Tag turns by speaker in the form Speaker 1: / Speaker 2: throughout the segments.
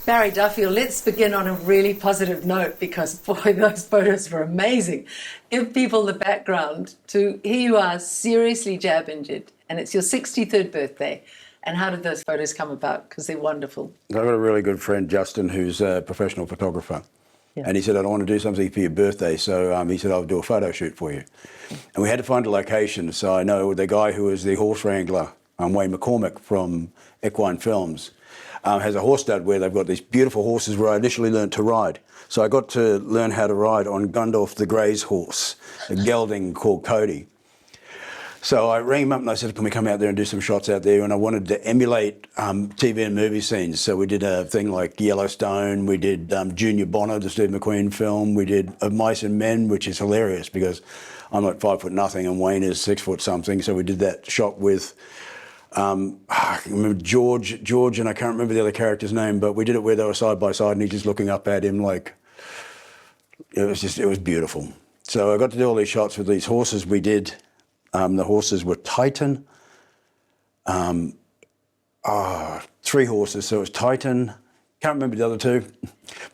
Speaker 1: Barry Duffield, let's begin on a really positive note because, boy, those photos were amazing. Give people the background to here you are, seriously jab injured, and it's your 63rd birthday. And how did those photos come about? Because they're wonderful.
Speaker 2: I've got a really good friend, Justin, who's a professional photographer.
Speaker 1: Yeah.
Speaker 2: And he said, I don't want to do something for your birthday. So he said, I'll do a photo shoot for you. And we had to find a location. So I know the guy who is the horse wrangler, Wayne McCormick from Equine Films, has a horse stud where they've got these beautiful horses where I initially learned to ride. So I got to learn how to ride on Gundolf the Grey's horse, a gelding called Cody. So I rang him up and I said, can we come out there and do some shots out there? And I wanted to emulate TV and movie scenes. So we did a thing like Yellowstone, we did Junior Bonner, the Steve McQueen film, we did Of Mice and Men, which is hilarious because I'm like 5 foot nothing and Wayne is 6 foot something. So we did that shot with I can remember George, and I can't remember the other character's name, but we did it where they were side by side and he's just looking up at him like, it was beautiful. So I got to do all these shots with these horses. We did, the horses were Titan, 3 horses, so it was Titan, can't remember the other 2,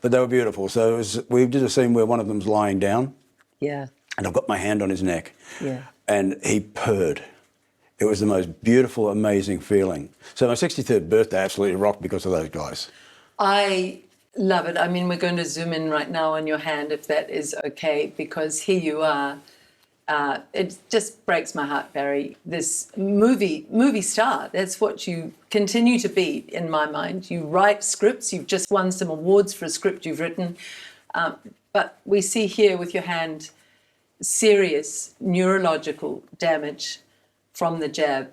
Speaker 2: but they were beautiful. So we did a scene where one of them's lying down.
Speaker 1: Yeah.
Speaker 2: And I've got my hand on his neck.
Speaker 1: Yeah.
Speaker 2: And he purred. It was the most beautiful, amazing feeling. So my 63rd birthday absolutely rocked because of those guys.
Speaker 1: I love it. I mean, we're going to zoom in right now on your hand, if that is okay, because here you are. It just breaks my heart, Barry. This movie star, that's what you continue to be in my mind. You write scripts. You've just won some awards for a script you've written. But we see here with your hand serious neurological damage from the jab.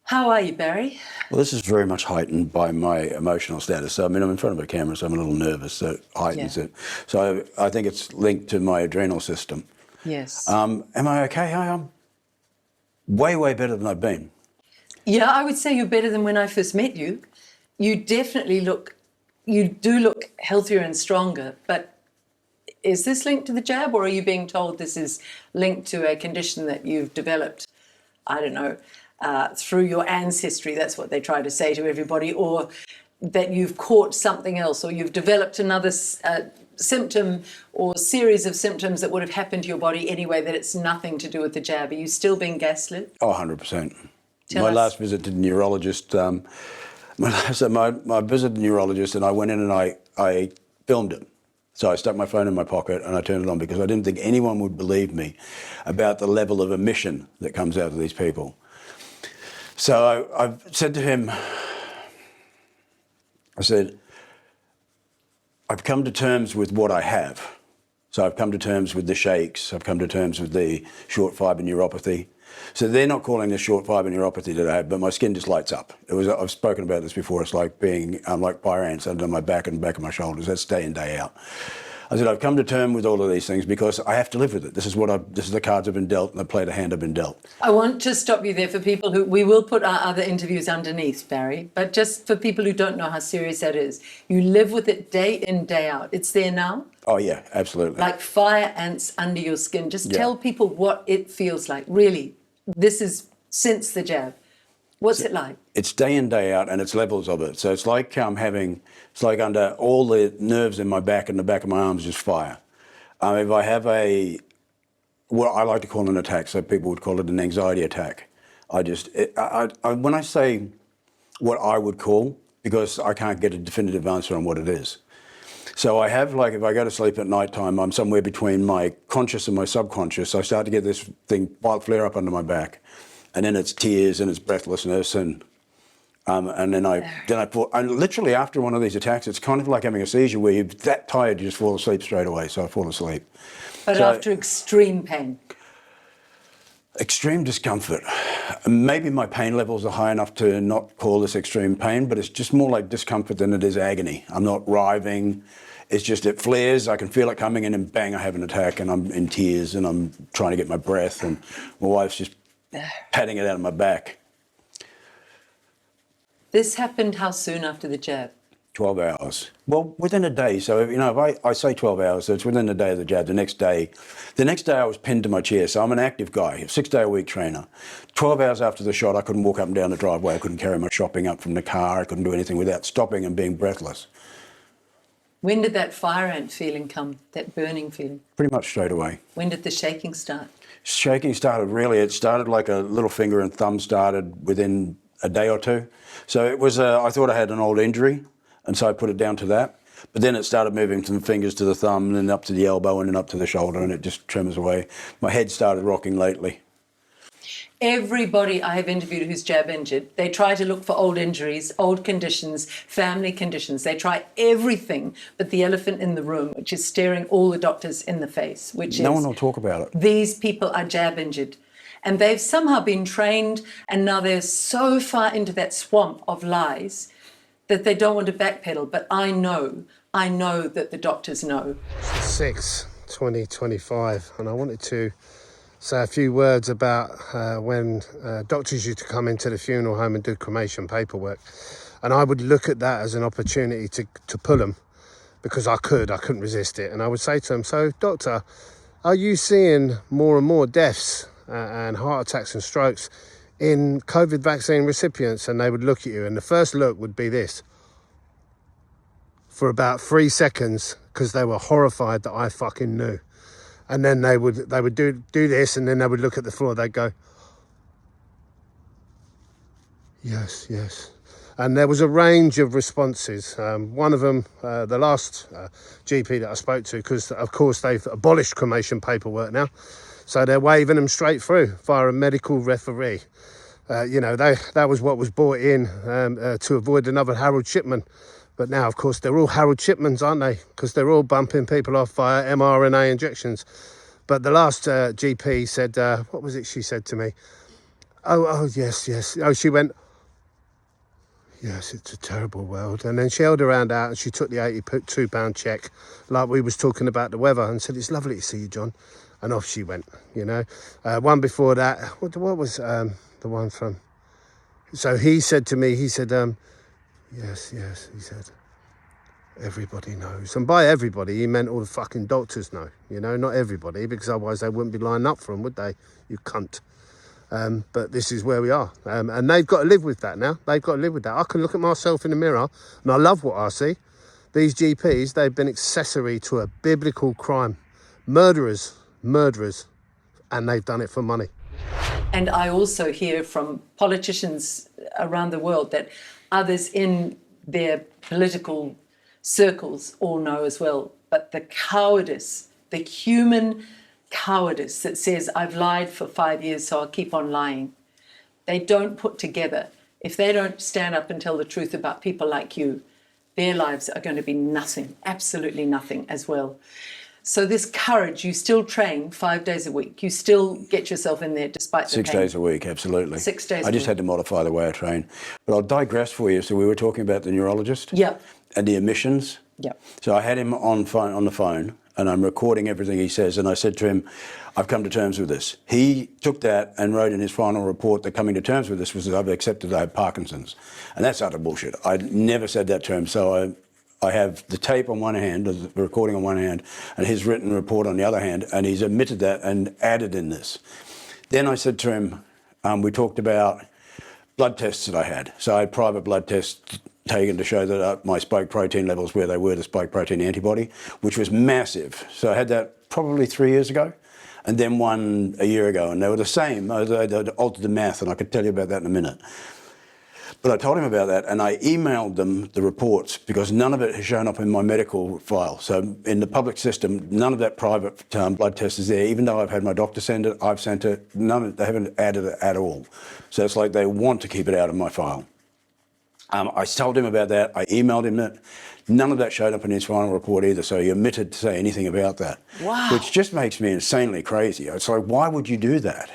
Speaker 1: How are you, Barry?
Speaker 2: Well, this is very much heightened by my emotional status. So, I mean, I'm in front of a camera, so I'm a little nervous, so it heightens it. So I think it's linked to my adrenal system.
Speaker 1: Yes.
Speaker 2: Am I okay? I'm way, way better than I've been.
Speaker 1: Yeah, I would say you're better than when I first met you. You definitely you do look healthier and stronger, but is this linked to the jab, or are you being told this is linked to a condition that you've developed, I don't know, through your ancestry? That's what they try to say to everybody, or that you've caught something else, or you've developed another symptom or series of symptoms that would have happened to your body anyway, that it's nothing to do with the jab. Are you still being gaslit?
Speaker 2: Oh, 100%.
Speaker 1: Tell us.
Speaker 2: Last visit to the neurologist, my visit to the neurologist, and I went in and I filmed it. So I stuck my phone in my pocket and I turned it on because I didn't think anyone would believe me about the level of emission that comes out of these people. So I said to him, I said, I've come to terms with what I have. So I've come to terms with the shakes. I've come to terms with the short fibre neuropathy. So they're not calling this short fibre neuropathy that I have, but my skin just lights up. I've spoken about this before. It's like being like fire ants under my back and back of my shoulders. That's day in, day out. I said, I've come to terms with all of these things because I have to live with it. This is the cards I've been dealt, and I play the hand I've been dealt.
Speaker 1: I want to stop you there for people we will put our other interviews underneath, Barry, but just for people who don't know how serious that is, you live with it day in, day out. It's there now?
Speaker 2: Oh, yeah, absolutely.
Speaker 1: Like fire ants under your skin. Just tell people what it feels like, really. This is since the jab. What's it like? It's
Speaker 2: day in, day out, and it's levels of it. So it's like it's like under all the nerves in my back and the back of my arms just fire. If I have what I like to call an attack, so people would call it an anxiety attack. When I say what I would call, because I can't get a definitive answer on what it is. So I have, like, if I go to sleep at night time, I'm somewhere between my conscious and my subconscious. I start to get this thing flare up under my back. And then it's tears and it's breathlessness. And then I fall. And literally after one of these attacks, it's kind of like having a seizure where you're that tired, you just fall asleep straight away. So I fall asleep.
Speaker 1: But after extreme pain?
Speaker 2: Extreme discomfort. Maybe my pain levels are high enough to not call this extreme pain, but it's just more like discomfort than it is agony. I'm not writhing. It's just, it flares, I can feel it coming in, and bang, I have an attack, and I'm in tears, and I'm trying to get my breath, and my wife's just patting it out of my back.
Speaker 1: This happened how soon after the jab?
Speaker 2: 12 hours. Well, within a day. So, you know, if I say 12 hours, so it's within a day of the jab. The next day I was pinned to my chair. So I'm an active guy, a 6-day-a-week trainer. 12 hours after the shot, I couldn't walk up and down the driveway. I couldn't carry my shopping up from the car. I couldn't do anything without stopping and being breathless.
Speaker 1: When did that fire ant feeling come, that burning feeling?
Speaker 2: Pretty much straight away.
Speaker 1: When did the shaking start?
Speaker 2: Shaking started it started like a little finger and thumb started within a day or two. So it was, I thought I had an old injury, and so I put it down to that. But then it started moving from the fingers to the thumb, and then up to the elbow, and then up to the shoulder, and it just tremors away. My head started rocking lately.
Speaker 1: Everybody I have interviewed who's jab injured, they try to look for old injuries, old conditions, family conditions. They try everything but the elephant in the room, which is staring all the doctors in the face, which
Speaker 2: No
Speaker 1: is
Speaker 2: one will talk about it.
Speaker 1: these people are jab injured. And they've somehow been trained, and now they're so far into that swamp of lies that they don't want to backpedal. But I know that the doctors know.
Speaker 3: 6/20/25, and I wanted to say a few words about when doctors used to come into the funeral home and do cremation paperwork. And I would look at that as an opportunity to pull them, because I couldn't resist it. And I would say to them, so doctor, are you seeing more and more deaths and heart attacks and strokes in COVID vaccine recipients? And they would look at you, and the first look would be this, for about 3 seconds, because they were horrified that I fucking knew. And then they would do this, and then they would look at the floor. They'd go, yes, yes. And there was a range of responses. One of them, the last GP that I spoke to, because of course they've abolished cremation paperwork now, so they're waving them straight through via a medical referee. You know, that was what was brought in to avoid another Harold Shipman. But now, of course, they're all Harold Shipmans, aren't they? Because they're all bumping people off via mRNA injections. But the last GP said, what was it she said to me? Oh, yes, yes. Oh, she went, yes, it's a terrible world. And then she held her hand out and she took the £82 cheque, like we was talking about the weather, and said, it's lovely to see you, John. And off she went, you know. One before that, what was the one from? So he said to me, he said, yes, yes, he said, everybody knows. And by everybody, he meant all the fucking doctors know, you know, not everybody, because otherwise they wouldn't be lining up for them, would they, you cunt? But this is where we are. And they've got to live with that now. They've got to live with that. I can look at myself in the mirror, and I love what I see. These GPs, they've been accessory to a biblical crime. Murderers, and they've done it for money.
Speaker 1: And I also hear from politicians around the world that others in their political circles all know as well. But the cowardice, the human cowardice that says, I've lied for 5 years, so I'll keep on lying. They don't put together. If they don't stand up and tell the truth about people like you, their lives are going to be nothing, absolutely nothing as well. So this courage, you still train 5 days a week. You still get yourself in there despite the pain.
Speaker 2: 6 days a week, absolutely.
Speaker 1: 6 days
Speaker 2: I just had to modify the way I train. But I'll digress for you. So we were talking about the neurologist.
Speaker 1: Yep.
Speaker 2: And the emissions.
Speaker 1: Yep.
Speaker 2: So I had him on the phone, and I'm recording everything he says. And I said to him, I've come to terms with this. He took that and wrote in his final report that coming to terms with this was that I've accepted I have Parkinson's. And that's utter bullshit. I never said that to him. So I have the tape on one hand, the recording on one hand, and his written report on the other hand, and he's admitted that and added in this. Then I said to him, we talked about blood tests that I had. So I had private blood tests taken to show that my spike protein levels where they were, the spike protein antibody, which was massive. So I had that probably 3 years ago, and then one a year ago, and they were the same. They'd altered the math, and I could tell you about that in a minute. But I told him about that, and I emailed them the reports because none of it has shown up in my medical file. So in the public system, none of that private blood test is there. Even though I've had my doctor send it, I've sent it, they haven't added it at all. So it's like they want to keep it out of my file. I told him about that. I emailed him it. None of that showed up in his final report either, so he omitted to say anything about that.
Speaker 1: Wow.
Speaker 2: Which just makes me insanely crazy. It's like, why would you do that?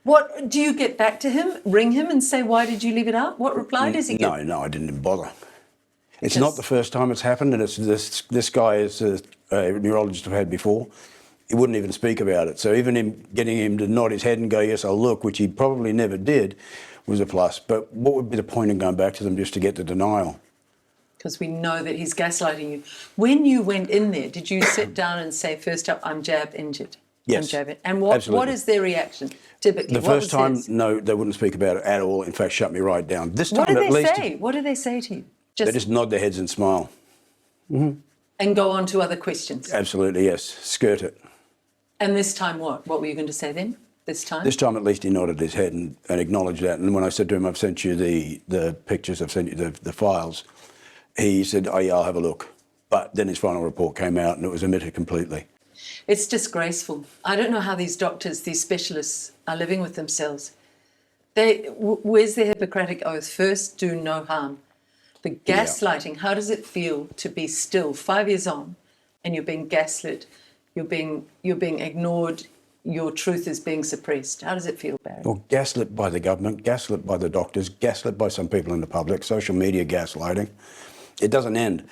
Speaker 1: What, do you get back to him, ring him and say, why did you leave it out? What reply does he give?
Speaker 2: No, I didn't even bother. It's not the first time it's happened, and it's this guy is a neurologist I've had before. He wouldn't even speak about it. So even getting him to nod his head and go, yes, I'll look, which he probably never did, was a plus. But what would be the point in going back to them just to get the denial?
Speaker 1: because we know that he's gaslighting you. When you went in there, did you sit down and say, first up, I'm jab injured?
Speaker 2: Yes,
Speaker 1: I'm jab and what
Speaker 2: absolutely.
Speaker 1: is their reaction typically?
Speaker 2: The first time, no, they wouldn't speak about it at all. In fact, shut me right down. This time,
Speaker 1: What do
Speaker 2: at
Speaker 1: they
Speaker 2: least,
Speaker 1: say? What do they say to you?
Speaker 2: they just nod their heads and smile.
Speaker 1: And go on to other questions.
Speaker 2: Absolutely, yes. Skirt it.
Speaker 1: And this time what? What were you going to say then? This time?
Speaker 2: This time, at least, he nodded his head and acknowledged that. And when I said to him, I've sent you the pictures, I've sent you the files, he said, oh, yeah, I'll have a look. But then his final report came out and it was omitted completely.
Speaker 1: It's disgraceful. I don't know how these doctors, these specialists are living with themselves. Where's the Hippocratic Oath? First, do no harm. The gaslighting, how does it feel to be still 5 years on and you're being gaslit, you're being ignored, your truth is being suppressed? How does it feel, Barry?
Speaker 2: Well, gaslit by the government, gaslit by the doctors, gaslit by some people in the public, social media gaslighting. It doesn't end.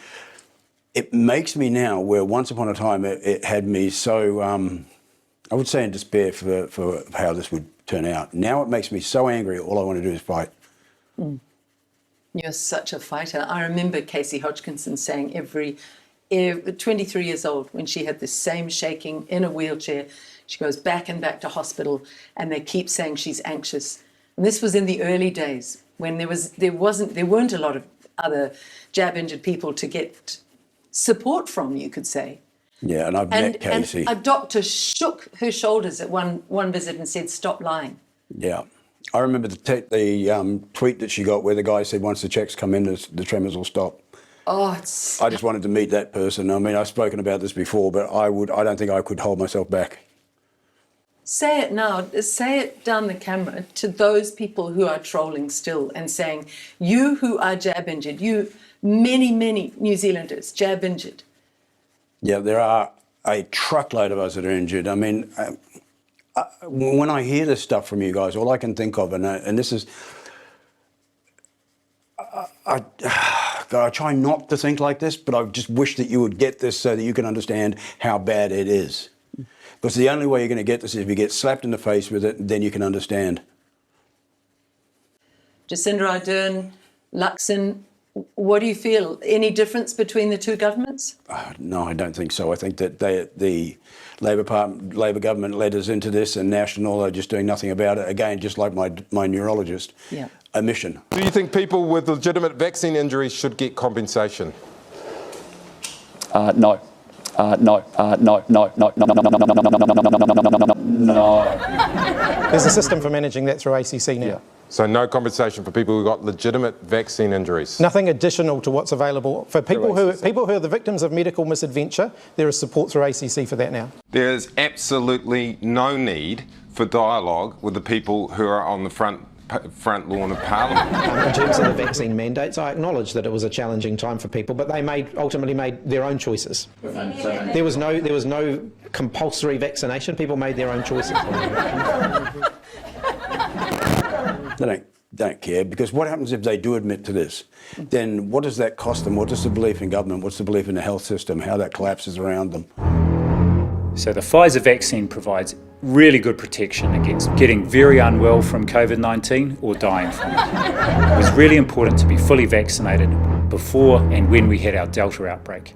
Speaker 2: It makes me now, where once upon a time it had me so, I would say in despair for how this would turn out. Now it makes me so angry, all I want to do is fight.
Speaker 1: You're such a fighter. I remember Casey Hodgkinson saying every 23 years old, when she had the same shaking in a wheelchair, she goes back and back to hospital and they keep saying she's anxious. And this was in the early days when there weren't a lot of other jab injured people to get support from, you could say.
Speaker 2: Yeah, and I've met Casey.
Speaker 1: And a doctor shook her shoulders at one visit and said, stop lying.
Speaker 2: Yeah. I remember the tweet that she got where the guy said, once the checks come in, the tremors will stop.
Speaker 1: Oh,
Speaker 2: I just wanted to meet that person. I mean, I've spoken about this before, but I don't think I could hold myself back.
Speaker 1: Say it now, say it down the camera to those people who are trolling still and saying, you who are jab injured, you many New Zealanders jab injured.
Speaker 2: Yeah, there are a truckload of us that are injured. I mean, when I hear this stuff from you guys, all I can think of, and this is, I try not to think like this, but I just wish that you would get this so that you can understand how bad it is. Because the only way you're going to get this is if you get slapped in the face with it, then you can understand. Jacinda Ardern, Luxon, what do you feel? Any difference between the two governments? No, I don't think so. I think that the Labor government led us into this, and National are just doing nothing about it. Again, just like my neurologist, omission.
Speaker 4: Do you think people with legitimate vaccine injuries should get compensation?
Speaker 5: No. No.
Speaker 6: There's a system for managing that through ACC now.
Speaker 5: Yeah.
Speaker 4: So no compensation for people who got legitimate vaccine injuries?
Speaker 6: Nothing additional to what's available. For people who are the victims of medical misadventure, there is support through ACC for that now.
Speaker 4: There's absolutely no need for dialogue with the people who are on the front lawn of Parliament.
Speaker 7: In terms of the vaccine mandates, I acknowledge that it was a challenging time for people, but they ultimately made their own choices. There was no compulsory vaccination. People made their own choices.
Speaker 2: They don't care, because what happens if they do admit to this? Then what does that cost them? What is the belief in government? What's the belief in the health system? How that collapses around them?
Speaker 8: So the Pfizer vaccine provides really good protection against getting very unwell from COVID-19 or dying from it. It was really important to be fully vaccinated before and when we had our Delta outbreak.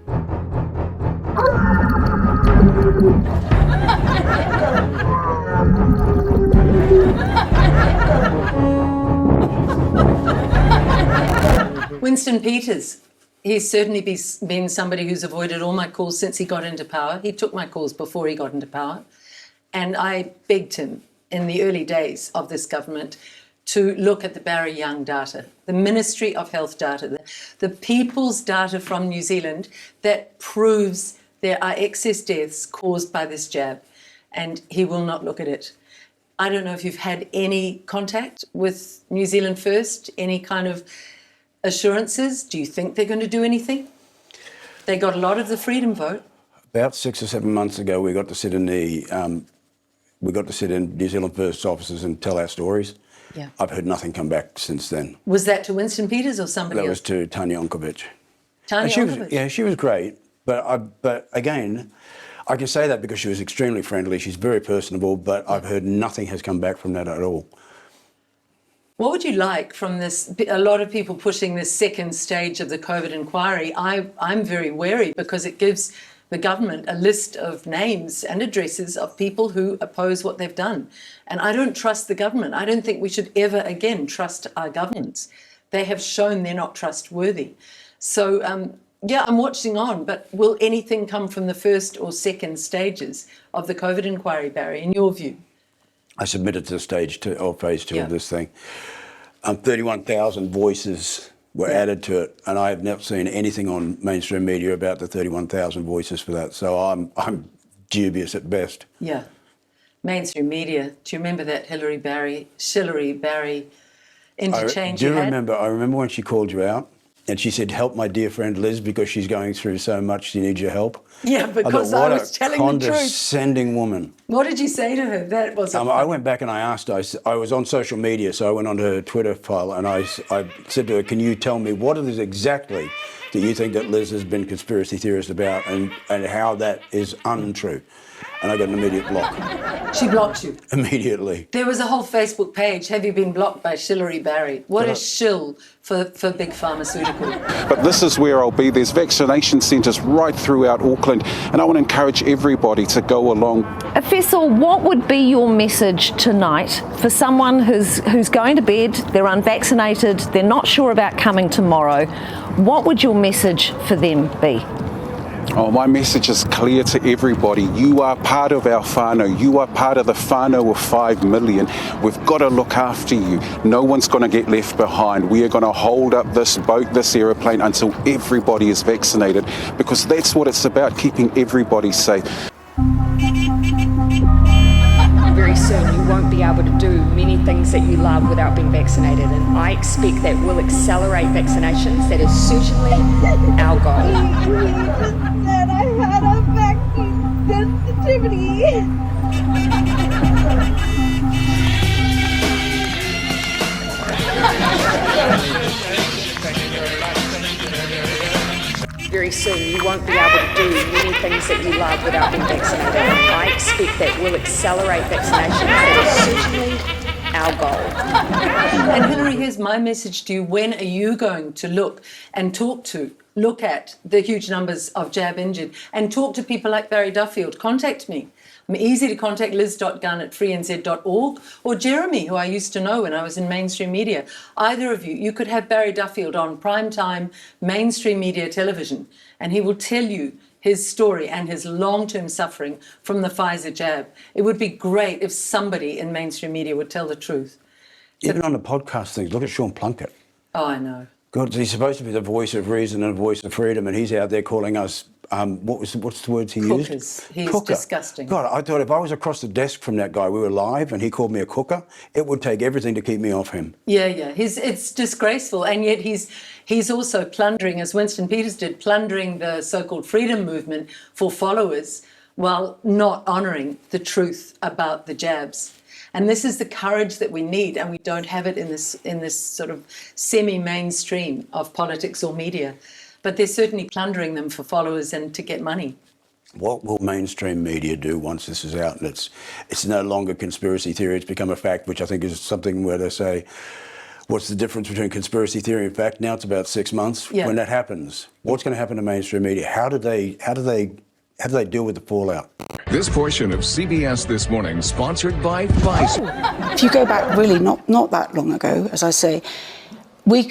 Speaker 1: Winston Peters, he's certainly been somebody who's avoided all my calls since he got into power. He took my calls before he got into power. And I begged him in the early days of this government to look at the Barry Young data, the Ministry of Health data, the people's data from New Zealand that proves there are excess deaths caused by this jab. And he will not look at it. I don't know if you've had any contact with New Zealand First, any kind of assurances. Do you think they're going to do anything? They got a lot of the freedom vote.
Speaker 2: About 6 or 7 months ago, we got to sit in New Zealand First offices and tell our stories.
Speaker 1: Yeah.
Speaker 2: I've heard nothing come back since then.
Speaker 1: Was that to Winston Peters or somebody else?
Speaker 2: That was to Tanya Onkovic.
Speaker 1: Tanya Onkovic?
Speaker 2: She was great. But again, I can say that because she was extremely friendly. She's very personable, but I've heard nothing has come back from that at all.
Speaker 1: What would you like from this? A lot of people pushing this second stage of the COVID inquiry. I'm very wary because it gives the government a list of names and addresses of people who oppose what they've done. And I don't trust the government. I don't think we should ever again trust our governments. They have shown they're not trustworthy. So, I'm watching on, but will anything come from the first or second stages of the COVID inquiry, Barry, in your view?
Speaker 2: I submitted to stage 2 or phase 2 of this thing. 31,000 voices were added to it, and I have not seen anything on mainstream media about the 31,000 voices for that. So I'm dubious at best.
Speaker 1: Yeah. Mainstream media. Do you remember that Shillery Barry interchange you had?
Speaker 2: I remember when she called you out and she said, help my dear friend Liz because she's going through so much, she needs your help.
Speaker 1: Yeah, because I was telling the truth.
Speaker 2: Condescending woman.
Speaker 1: What did you say to her? That was
Speaker 2: I went back and I asked her, I was on social media, so I went onto her Twitter file and I said to her, can you tell me what it is exactly that you think that Liz has been conspiracy theorist about and how that is untrue? And I got an immediate block.
Speaker 1: She blocked you?
Speaker 2: Immediately.
Speaker 1: There was a whole Facebook page, have you been blocked by Shillery Barry? What is shill for big pharmaceutical?
Speaker 5: But this is where I'll be. There's vaccination centres right throughout Auckland, and I want to encourage everybody to go along.
Speaker 9: Faisal, what would be your message tonight for someone who's going to bed, they're unvaccinated, they're not sure about coming tomorrow? What would your message for them be?
Speaker 5: Oh, my message is clear to everybody. You are part of our whānau. You are part of the whānau of 5 million. We've got to look after you. No one's going to get left behind. We are going to hold up this boat, this aeroplane, until everybody is vaccinated, because that's what it's about, keeping everybody safe.
Speaker 10: Very soon you won't be able to do many things that you love without being vaccinated, and I expect that will accelerate vaccinations. That is certainly our goal.
Speaker 11: Said I had a vaccine sensitivity.
Speaker 10: Very soon you won't be able to do many things that you love without being vaccinated. And I expect that will accelerate vaccinations. That is certainly our goal.
Speaker 1: And Hillary, here's my message to you. When are you going to look at the huge numbers of jab injured and talk to people like Barry Duffield? Contact me. I'm easy to contact, liz.gunn@freenz.org, or Jeremy, who I used to know when I was in mainstream media. Either of you could have Barry Duffield on primetime mainstream media television, and he will tell you his story and his long-term suffering from the Pfizer jab. It would be great if somebody in mainstream media would tell the truth.
Speaker 2: Even on the podcast things, look at Sean Plunkett.
Speaker 1: Oh, I know.
Speaker 2: God, he's supposed to be the voice of reason and a voice of freedom, and he's out there calling us, what's the words he used?
Speaker 1: Cookers. He's
Speaker 2: Cooker.
Speaker 1: disgusting.
Speaker 2: God, I thought if I was across the desk from that guy, we were live, and he called me a cooker, it would take everything to keep me off him.
Speaker 1: Yeah. It's disgraceful, and yet he's also plundering, as Winston Peters did, plundering the so-called freedom movement for followers while not honouring the truth about the jabs. And this is the courage that we need, and we don't have it in this sort of semi-mainstream of politics or media. But they're certainly plundering them for followers and to get money.
Speaker 2: What will mainstream media do once this is out and it's no longer conspiracy theory, it's become a fact, which I think is something where they say, what's the difference between conspiracy theory and fact? Now it's about 6 months.
Speaker 1: Yeah.
Speaker 2: When that happens, what's going to happen to mainstream media? How do they deal with the fallout?
Speaker 12: This portion of CBS This Morning sponsored by Pfizer.
Speaker 13: If you go back really not that long ago, as I say, we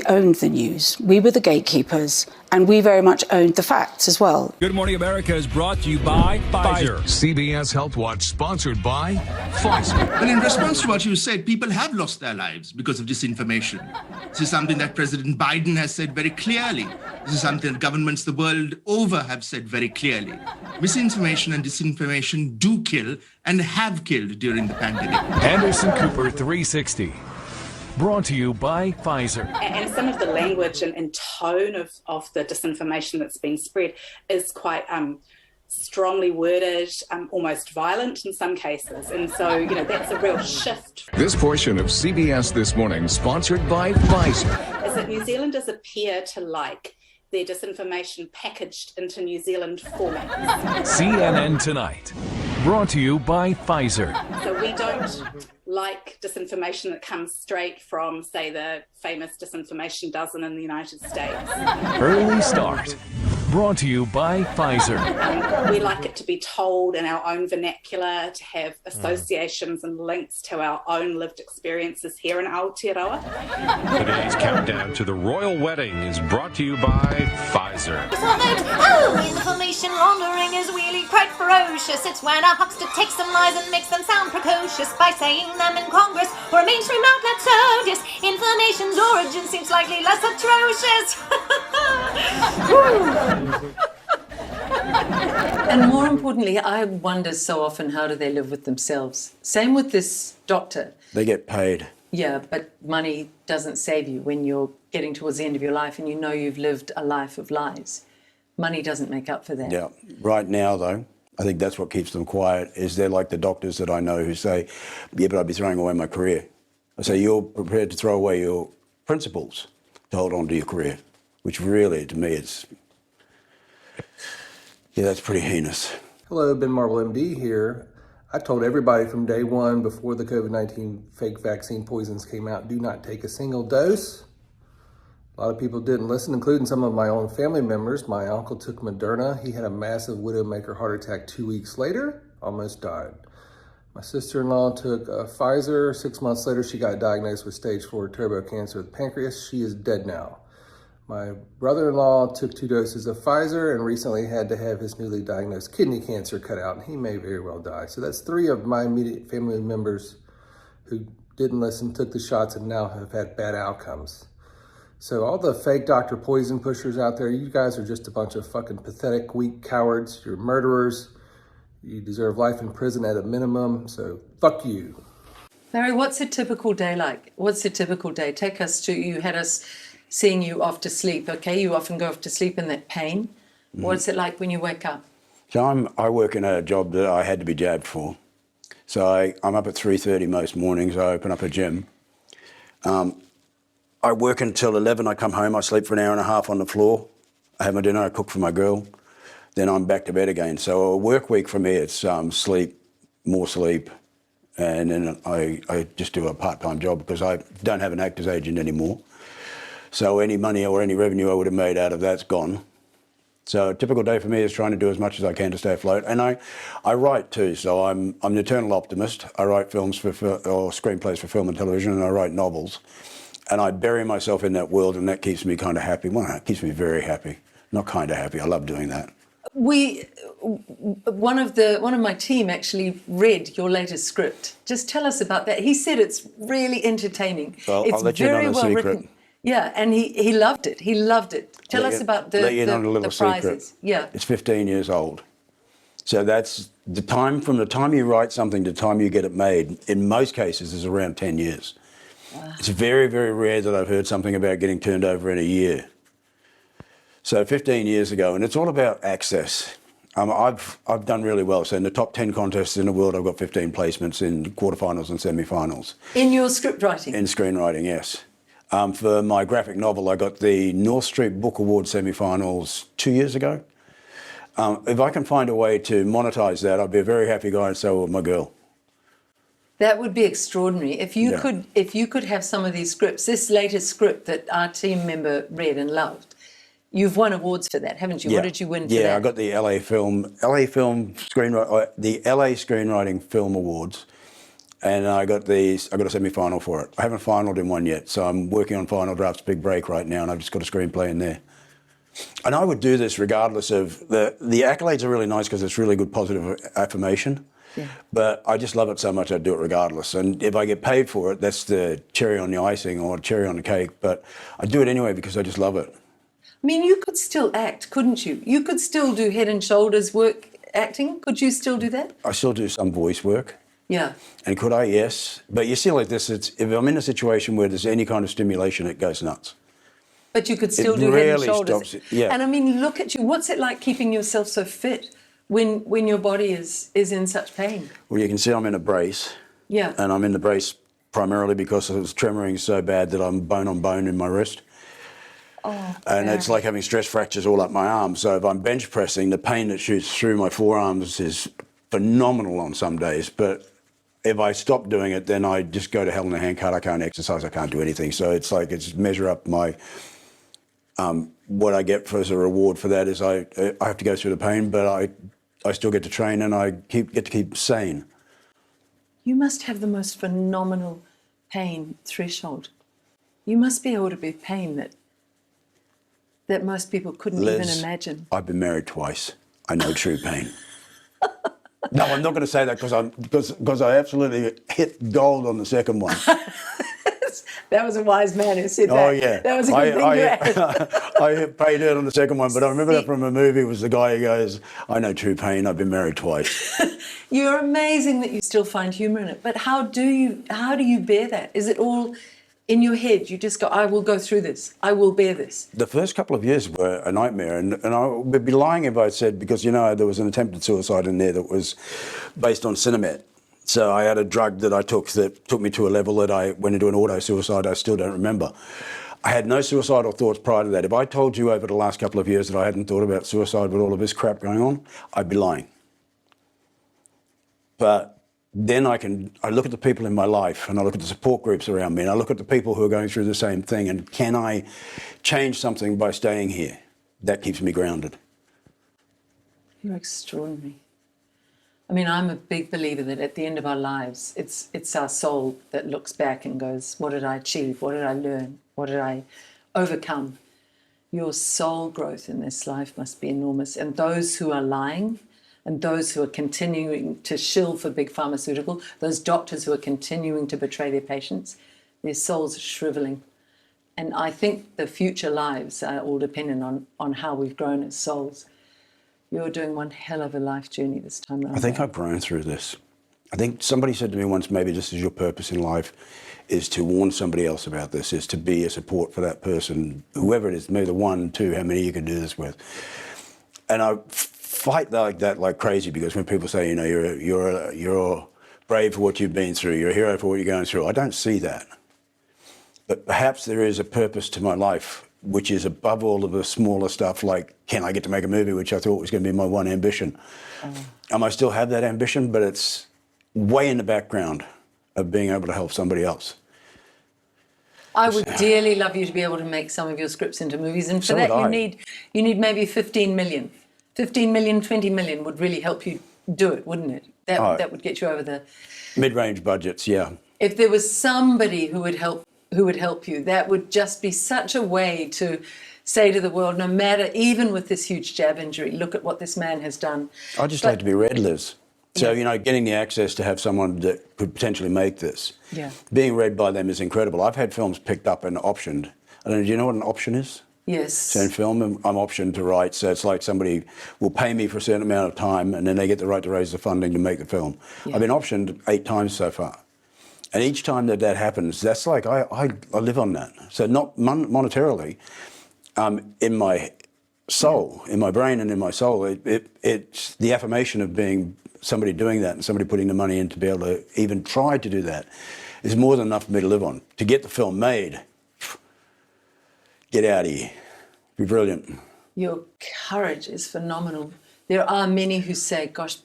Speaker 13: owned the news. We were the gatekeepers, and we very much owned the facts as well.
Speaker 12: Good Morning America is brought to you by Pfizer. CBS Health Watch sponsored by Pfizer.
Speaker 14: Well, in response to what you said, people have lost their lives because of disinformation. This is something that President Biden has said very clearly. This is something that governments the world over have said very clearly. Misinformation and disinformation do kill and have killed during the pandemic.
Speaker 12: Anderson Cooper 360. Brought to you by Pfizer.
Speaker 15: And some of the language and tone of the disinformation that's been spread is quite strongly worded, almost violent in some cases. And so, that's a real shift.
Speaker 12: This portion of CBS This Morning sponsored by Pfizer.
Speaker 15: Is that New Zealanders appear to like their disinformation packaged into New Zealand formats.
Speaker 12: CNN Tonight. Brought to you by Pfizer.
Speaker 15: So we don't like disinformation that comes straight from, say, the famous disinformation dozen in the United States.
Speaker 12: Early Start. Brought to you by Pfizer.
Speaker 15: We like it to be told in our own vernacular, to have associations and links to our own lived experiences here in Aotearoa.
Speaker 16: Today's countdown to the royal wedding is brought to you by Pfizer.
Speaker 17: Information laundering is really quite ferocious. It's when a huckster takes some lies and makes them sound precocious by saying them in Congress or a mainstream outlet. So disinformation's origin seems slightly less atrocious.
Speaker 1: And more importantly, I wonder so often, how do they live with themselves? Same with this doctor.
Speaker 2: They get paid.
Speaker 1: Yeah, but money doesn't save you when you're getting towards the end of your life and you know you've lived a life of lies. Money doesn't make up for that.
Speaker 2: Yeah. Right now, though, I think that's what keeps them quiet, is they're like the doctors that I know who say, yeah, but I'd be throwing away my career. I say, you're prepared to throw away your principles to hold on to your career, which really, to me, that's pretty heinous.
Speaker 18: Hello, Ben Marble MD here. I told everybody from day one before the COVID-19 fake vaccine poisons came out, do not take a single dose. A lot of people didn't listen, including some of my own family members. My uncle took Moderna. He had a massive widowmaker heart attack 2 weeks later, almost died. My sister-in-law took Pfizer. 6 months later, she got diagnosed with stage 4 turbo cancer of the pancreas. She is dead now. My brother-in-law took 2 doses of Pfizer and recently had to have his newly diagnosed kidney cancer cut out, and he may very well die. So that's 3 of my immediate family members who didn't listen, took the shots, and now have had bad outcomes. So all the fake Dr. Poison pushers out there, you guys are just a bunch of fucking pathetic, weak cowards. You're murderers. You deserve life in prison at a minimum, so fuck you.
Speaker 1: Barry, what's a typical day like? What's a typical day? Take us to, you had us seeing you off to sleep, okay? You often go off to sleep in that pain. What's it like when you wake up?
Speaker 2: So I work in a job that I had to be jabbed for. So I'm up at 3:30 most mornings. I open up a gym. I work until 11. I come home. I sleep for an hour and a half on the floor. I have my dinner. I cook for my girl. Then I'm back to bed again. So a work week for me, it's sleep, more sleep, and then I just do a part-time job because I don't have an actor's agent anymore. So any money or any revenue I would have made out of that's gone. So a typical day for me is trying to do as much as I can to stay afloat. And I write too, so I'm an eternal optimist. I write films or screenplays for film and television, and I write novels. And I bury myself in that world, and that keeps me kind of happy. Well, it keeps me very happy. Not kind of happy. I love doing that.
Speaker 1: One of my team actually read your latest script. Just tell us about that. He said it's really entertaining.
Speaker 2: Well,
Speaker 1: it's
Speaker 2: I'll let you
Speaker 1: very
Speaker 2: know a
Speaker 1: well
Speaker 2: secret.
Speaker 1: written. Yeah, and he loved it. He loved it. Tell us about the prizes.
Speaker 2: Secret.
Speaker 1: Yeah.
Speaker 2: It's 15 years old. So that's the time, from the time you write something to the time you get it made, in most cases is around 10 years. Wow. It's very, very rare that I've heard something about getting turned over in a year. So 15 years ago, and it's all about access. I've done really well. So in the top 10 contests in the world, I've got 15 placements in quarterfinals and semi-finals.
Speaker 1: In your script writing?
Speaker 2: In screenwriting, yes. For my graphic novel, I got the North Street Book Award semi-finals 2 years ago. If I can find a way to monetize that, I'd be a very happy guy, and so would my girl.
Speaker 1: That would be extraordinary. If you could have some of these scripts, this latest script that our team member read and loved, you've won awards for that, haven't you?
Speaker 2: Yeah.
Speaker 1: What did you win for that?
Speaker 2: Yeah, I got the LA Screenwriting Film Awards, and I got a semi-final for it. I haven't finaled in one yet, so I'm working on final drafts, big break right now, and I've just got a screenplay in there. And I would do this regardless of the accolades are really nice because it's really good positive affirmation. Yeah. But I just love it so much I'd do it regardless. And if I get paid for it, that's the cherry on the icing or cherry on the cake. But I do it anyway because I just love it.
Speaker 1: I mean, you could still act, couldn't you? You could still do Head and Shoulders work acting. Could you still do that?
Speaker 2: I still do some voice work.
Speaker 1: Yeah.
Speaker 2: And could I? Yes. But you see, like this, if I'm in a situation where there's any kind of stimulation, it goes nuts.
Speaker 1: But you could still do Head and Shoulders.
Speaker 2: Yeah.
Speaker 1: And I mean, look at you. What's it like keeping yourself so fit when your body is in such pain?
Speaker 2: Well, you can see I'm in a brace.
Speaker 1: Yeah.
Speaker 2: And I'm in the brace primarily because I was tremoring so bad that I'm bone on bone in my wrist.
Speaker 1: Oh,
Speaker 2: and it's like having stress fractures all up my arm. So if I'm bench pressing, the pain that shoots through my forearms is phenomenal on some days, but if I stop doing it, then I just go to hell in a handcart. I can't exercise, I can't do anything. So it's like, it's measure up my, what I get as a reward for that is I have to go through the pain, but I still get to train and I get to keep sane.
Speaker 1: You must have the most phenomenal pain threshold. You must be able to be pain that most people couldn't
Speaker 2: Liz,
Speaker 1: even imagine.
Speaker 2: I've been married twice. I know true pain. No, I'm not going to say that because I absolutely hit gold on the second one.
Speaker 1: That was a wise man who said that.
Speaker 2: Oh, yeah.
Speaker 1: That was a good thing to add.
Speaker 2: I hit pay dirt on the second one, but I remember that from a movie. It was the guy who goes, I know true pain, I've been married twice.
Speaker 1: You're amazing that you still find humour in it, but how do you bear that? Is it all in your head? You just go, I will go through this, I will bear this.
Speaker 2: The first couple of years were a nightmare, and I would be lying if I said, because, you know, there was an attempted suicide in there that was based on Cinemet. So I had a drug that I took that took me to a level that I went into an auto-suicide I still don't remember. I had no suicidal thoughts prior to that. If I told you over the last couple of years that I hadn't thought about suicide with all of this crap going on, I'd be lying. But then I look at the people in my life, and I look at the support groups around me, and I look at the people who are going through the same thing, and can I change something by staying here? That keeps me grounded.
Speaker 1: You're extraordinary. I mean, I'm a big believer that at the end of our lives, it's our soul that looks back and goes, what did I achieve? What did I learn? What did I overcome? Your soul growth in this life must be enormous. And those who are lying, and those who are continuing to shill for big pharmaceutical, those doctors who are continuing to betray their patients, their souls are shriveling. And I think the future lives are all dependent on how we've grown as souls. You're doing one hell of a life journey this time around.
Speaker 2: I think I've grown through this. I think somebody said to me once, maybe this is your purpose in life, is to warn somebody else about this, is to be a support for that person, whoever it is, maybe the one, two, how many you can do this with. And I fight like that like crazy, because when people say, you know, you're brave for what you've been through, you're a hero for what you're going through, I don't see that. But perhaps there is a purpose to my life which is above all of the smaller stuff, like, can I get to make a movie, which I thought was going to be my one ambition. I still have that ambition, but it's way in the background of being able to help somebody else.
Speaker 1: I would dearly love you to be able to make some of your scripts into movies, and for
Speaker 2: So
Speaker 1: that
Speaker 2: would
Speaker 1: you need maybe 15 million. 15 million, 20 million would really help you do it, wouldn't it? That would get you over the
Speaker 2: mid-range budgets, yeah.
Speaker 1: If there was somebody who would help you, that would just be such a way to say to the world, no matter, even with this huge jab injury, look at what this man has done.
Speaker 2: I'd just like to be read, Liz. So, you know, getting the access to have someone that could potentially make this, being read by them is incredible. I've had films picked up and optioned. I don't know, do you know what an option is?
Speaker 1: Yes.
Speaker 2: So in film, I'm optioned to write. So it's like somebody will pay me for a certain amount of time, and then they get the right to raise the funding to make the film. Yeah. I've been optioned 8 times so far. And each time that happens, that's like, I live on that. So not monetarily, in my soul, in my brain and in my soul, it's the affirmation of being somebody doing that and somebody putting the money in to be able to even try to do that is more than enough for me to live on. To get the film made, get out of here. Be brilliant.
Speaker 1: Your courage is phenomenal. There are many who say, gosh,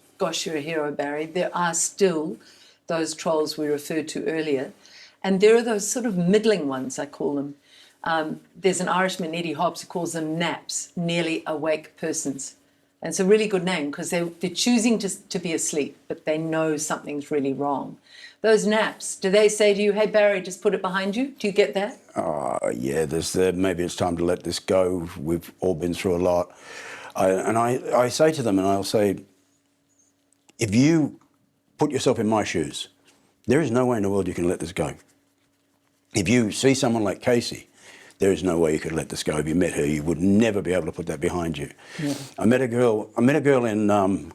Speaker 1: you're a hero, Barry. There are still those trolls we referred to earlier. And there are those sort of middling ones, I call them. There's an Irishman, Eddie Hobbs, who calls them naps, nearly awake persons. And it's a really good name because they're choosing to be asleep, but they know something's really wrong. Those naps, do they say to you, hey, Barry, just put it behind you? Do you get that?
Speaker 2: Yeah, maybe it's time to let this go. We've all been through a lot. I say to them, and I'll say, if you put yourself in my shoes, there is no way in the world you can let this go. If you see someone like Casey, there is no way you could let this go. If you met her, you would never be able to put that behind you. Yeah. I met a girl in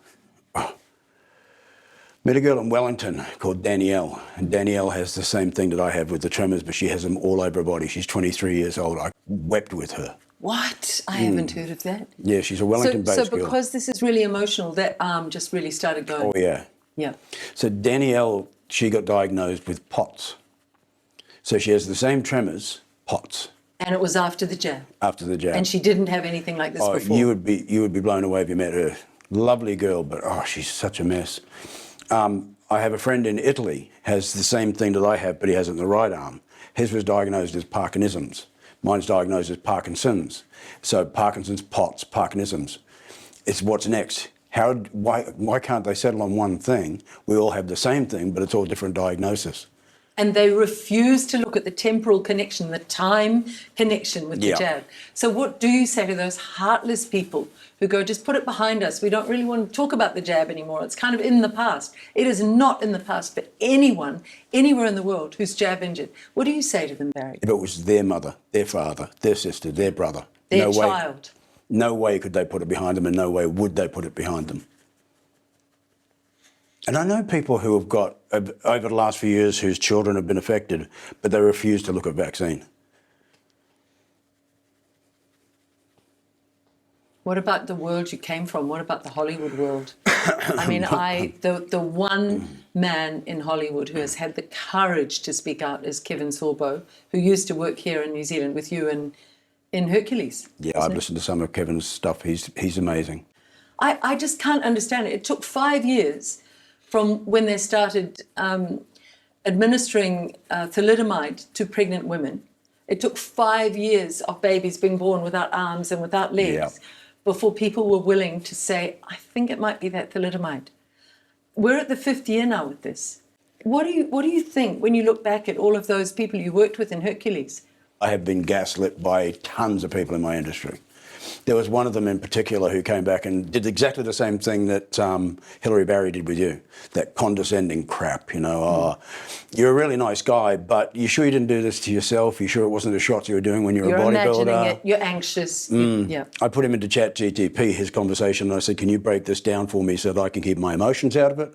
Speaker 2: Wellington called Danielle, and Danielle has the same thing that I have with the tremors, but she has them all over her body. She's 23 years old. I wept with her.
Speaker 1: What? I haven't heard of that.
Speaker 2: Yeah, she's a Wellington-based girl.
Speaker 1: So because this is really emotional, that arm just really started going.
Speaker 2: Oh, yeah.
Speaker 1: Yeah.
Speaker 2: So Danielle, she got diagnosed with POTS. So she has the same tremors, POTS.
Speaker 1: And it was after the jab?
Speaker 2: After the jab.
Speaker 1: And she didn't have anything like this before?
Speaker 2: You would be blown away if you met her. Lovely girl, but oh, she's such a mess. I have a friend in Italy, has the same thing that I have, but he has it in the right arm. His was diagnosed as Parkinsonisms. Mine's diagnosed as Parkinson's. So Parkinson's, POTS, Parkinsonisms. It's what's next. Why can't they settle on one thing? We all have the same thing, but it's all different diagnosis.
Speaker 1: And they refuse to look at the temporal connection, the time connection with the jab. So what do you say to those heartless people who go, just put it behind us. We don't really want to talk about the jab anymore. It's kind of in the past. It is not in the past for anyone, anywhere in the world who's jab injured. What do you say to them, Barry?
Speaker 2: If it was their mother, their father, their sister, their brother.
Speaker 1: Their child.
Speaker 2: No way could they put it behind them, and no way would they put it behind them. And I know people who have got, over the last few years, whose children have been affected, but they refuse to look at vaccine.
Speaker 1: What about the world you came from? What about the Hollywood world? I mean, the one man in Hollywood who has had the courage to speak out is Kevin Sorbo, who used to work here in New Zealand with you in Hercules.
Speaker 2: Yeah, I've listened to some of Kevin's stuff. He's amazing.
Speaker 1: I just can't understand it. It took 5 years from when they started administering thalidomide to pregnant women. It took 5 years of babies being born without arms and without legs before people were willing to say, I think it might be that thalidomide. We're at the 5th year now with this. What do you think when you look back at all of those people you worked with in Hercules?
Speaker 2: I have been gaslit by tons of people in my industry. There was one of them in particular who came back and did exactly the same thing that Hilary Barry did with you, that condescending crap, you're a really nice guy, but you sure you didn't do this to yourself? You sure it wasn't the shots you were doing when you were a bodybuilder?
Speaker 1: You're imagining it, you're anxious. Yeah.
Speaker 2: I put him into ChatGTP, his conversation, and I said, can you break this down for me so that I can keep my emotions out of it?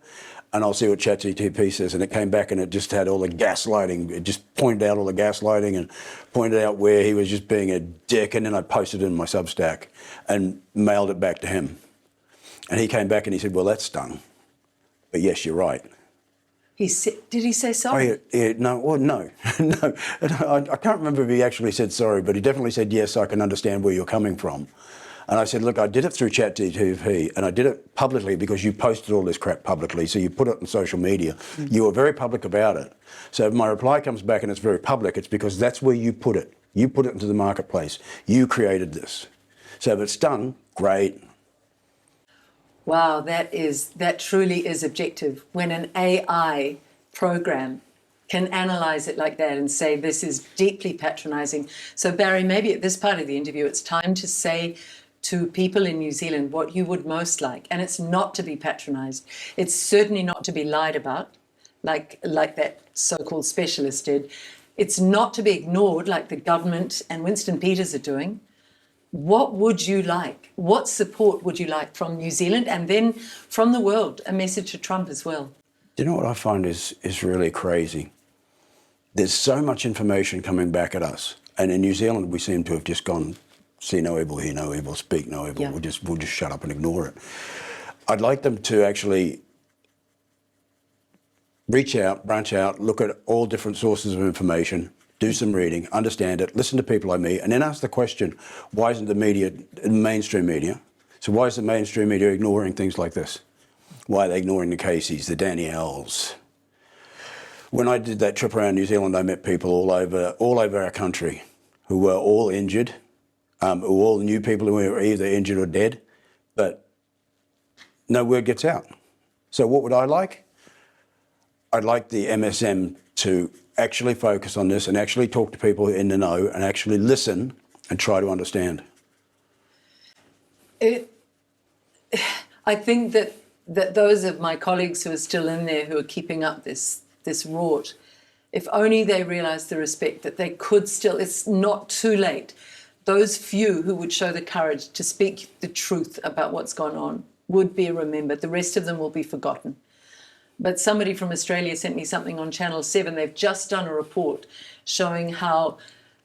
Speaker 2: And I'll see what ChatGTP says. And it came back and it just had all the gaslighting. It just pointed out all the gaslighting and pointed out where he was just being a dick. And then I posted it in my Substack and mailed it back to him. And he came back and he said, well, that's stung. But yes, you're right.
Speaker 1: Did he say sorry?
Speaker 2: No. No. I can't remember if he actually said sorry, but he definitely said, yes, I can understand where you're coming from. And I said, look, I did it through ChatGTP and I did it publicly because you posted all this crap publicly. So you put it on social media. Mm-hmm. You were very public about it. So if my reply comes back and it's very public, it's because that's where you put it. You put it into the marketplace. You created this. So if it's done, great.
Speaker 1: Wow, that truly is objective. When an AI program can analyse it like that and say this is deeply patronising. So Barry, maybe at this part of the interview, it's time to say to people in New Zealand what you would most like. And it's not to be patronised. It's certainly not to be lied about, like that so-called specialist did. It's not to be ignored like the government and Winston Peters are doing. What would you like? What support would you like from New Zealand and then from the world? A message to Trump as well.
Speaker 2: Do you know what I find is really crazy? There's so much information coming back at us. And in New Zealand, we seem to have just gone, see no evil, hear no evil, speak no evil. Yeah. We'll just shut up and ignore it. I'd like them to actually reach out, branch out, look at all different sources of information, do some reading, understand it, listen to people like me, and then ask the question, why isn't the media, mainstream media, so why is the mainstream media ignoring things like this? Why are they ignoring the Caseys, the Danielles? When I did that trip around New Zealand, I met people all over our country who were all injured, who all knew people who were either injured or dead, but no word gets out. So what would I like? I'd like the MSM to actually focus on this and actually talk to people in the know and actually listen and try to understand.
Speaker 1: I think that those of my colleagues who are still in there who are keeping up this rort, if only they realised the respect that they could still, it's not too late. Those few who would show the courage to speak the truth about what's gone on would be remembered. The rest of them will be forgotten. But somebody from Australia sent me something on Channel 7. They've just done a report showing how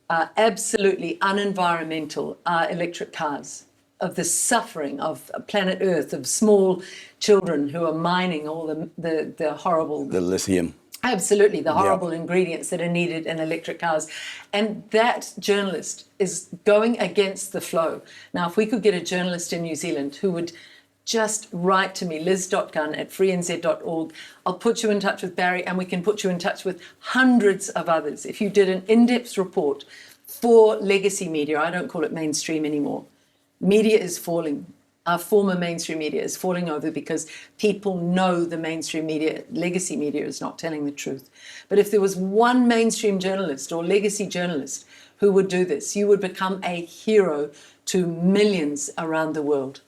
Speaker 1: absolutely unenvironmental are electric cars, of the suffering of planet Earth, of small children who are mining all the horrible...
Speaker 2: The lithium.
Speaker 1: Absolutely, the horrible ingredients that are needed in electric cars. And that journalist is going against the flow. Now, if we could get a journalist in New Zealand who would just write to me, liz.gunn@freenz.org. I'll put you in touch with Barry, and we can put you in touch with hundreds of others. If you did an in-depth report for legacy media, I don't call it mainstream anymore. Media is falling. Our former mainstream media is falling over because people know the mainstream media, legacy media, is not telling the truth. But if there was one mainstream journalist or legacy journalist who would do this, you would become a hero to millions around the world.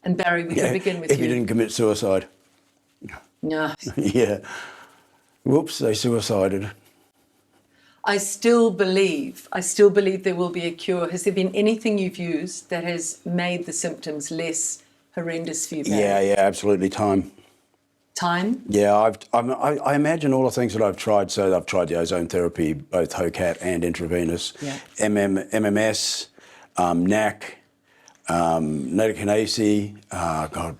Speaker 1: And Barry, we can begin with
Speaker 2: if you didn't commit suicide.
Speaker 1: No.
Speaker 2: Yeah. Whoops, they suicided.
Speaker 1: I still believe there will be a cure. Has there been anything you've used that has made the symptoms less horrendous for you, Barry?
Speaker 2: Yeah, absolutely. Time.
Speaker 1: Time?
Speaker 2: Yeah, I imagine all the things that I've tried. So I've tried the ozone therapy, both HOCAT and intravenous, MMS, NAC, Notokinase,